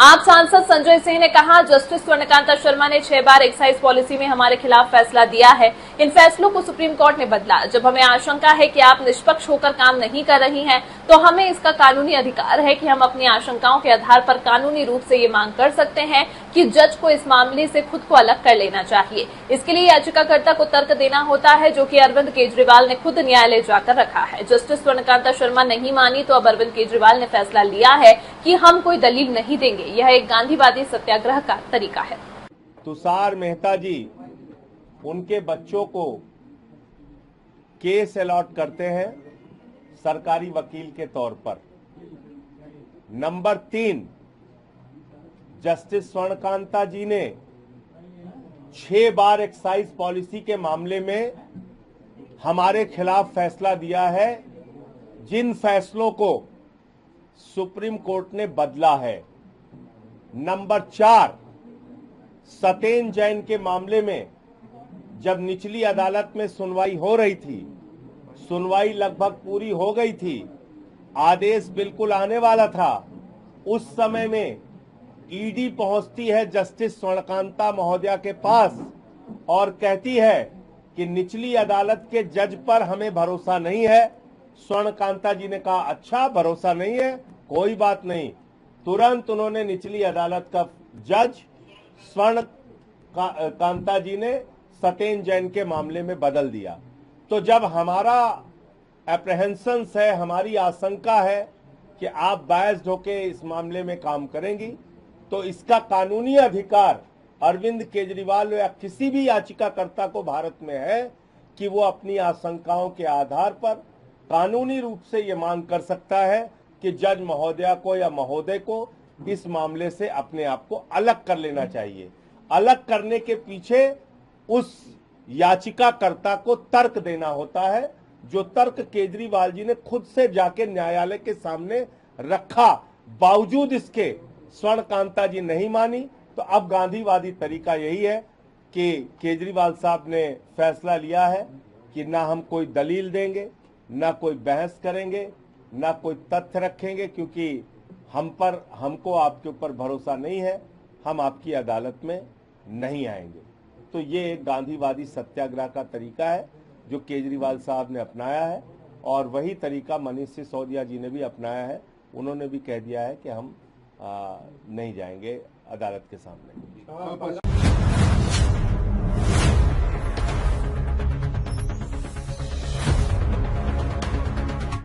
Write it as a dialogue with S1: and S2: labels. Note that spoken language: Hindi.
S1: आप सांसद संजय सिंह ने कहा, जस्टिस स्वर्णकांता शर्मा ने 6 बार एक्साइज पॉलिसी में हमारे खिलाफ फैसला दिया है। इन फैसलों को सुप्रीम कोर्ट ने बदला। जब हमें आशंका है कि आप निष्पक्ष होकर काम नहीं कर रही हैं, तो हमें इसका कानूनी अधिकार है कि हम अपनी आशंकाओं के आधार पर कानूनी रूप से ये मांग कर सकते हैं कि जज को इस मामले से खुद को अलग कर लेना चाहिए। इसके लिए याचिकाकर्ता को तर्क देना होता है, जो कि अरविंद केजरीवाल ने खुद न्यायालय जाकर रखा है। जस्टिस स्वर्णकांता शर्मा नहीं मानी तो अब अरविंद केजरीवाल ने फैसला लिया है कि हम कोई दलील नहीं देंगे। यह एक गांधीवादी सत्याग्रह का तरीका है।
S2: तुषार मेहता जी उनके बच्चों को केस अलॉट करते हैं सरकारी वकील के तौर पर। नंबर 3, जस्टिस स्वर्णकांता जी ने 6 बार एक्साइज पॉलिसी के मामले में हमारे खिलाफ फैसला दिया है, जिन फैसलों को सुप्रीम कोर्ट ने बदला है। नंबर 4, सतेन जैन के मामले में जब निचली अदालत में सुनवाई हो रही थी, सुनवाई लगभग पूरी हो गई थी, आदेश बिल्कुल आने वाला था, उस समय में ईडी पहुंचती है जस्टिस स्वर्णकांता महोदया के पास और कहती है कि निचली अदालत के जज पर हमें भरोसा नहीं है। स्वर्णकांता जी ने कहा, अच्छा भरोसा नहीं है, कोई बात नहीं। तुरंत उन्होंने निचली अदालत का जज स्वर्णकांता जी ने सतेन जैन के मामले में बदल दिया। तो जब हमारा एप्रहेंशंस है, हमारी आशंका है कि आप बायस्ड होके इस मामले में काम करेंगी, तो इसका कानूनी अधिकार अरविंद केजरीवाल या किसी भी याचिकाकर्ता को भारत में है कि वो अपनी आशंकाओं के आधार पर कानूनी रूप से ये मांग कर सकता है कि जज महोदया को या महोदय को इस मामले से अपने आप को अलग कर लेना चाहिए। अलग करने के पीछे उस याचिकाकर्ता को तर्क देना होता है, जो तर्क केजरीवाल जी ने खुद से जाके न्यायालय के सामने रखा। बावजूद इसके स्वर्णकांता जी नहीं मानी। तो अब गांधीवादी तरीका यही है कि केजरीवाल साहब ने फैसला लिया है कि ना हम कोई दलील देंगे, ना कोई बहस करेंगे, ना कोई तथ्य रखेंगे, क्योंकि हमको आपके ऊपर भरोसा नहीं है, हम आपकी अदालत में नहीं आएंगे। तो ये एक गांधीवादी सत्याग्रह का तरीका है जो केजरीवाल साहब ने अपनाया है, और वही तरीका मनीष सिसोदिया जी ने भी अपनाया है। उन्होंने भी कह दिया है कि हम नहीं जाएंगे अदालत के सामने।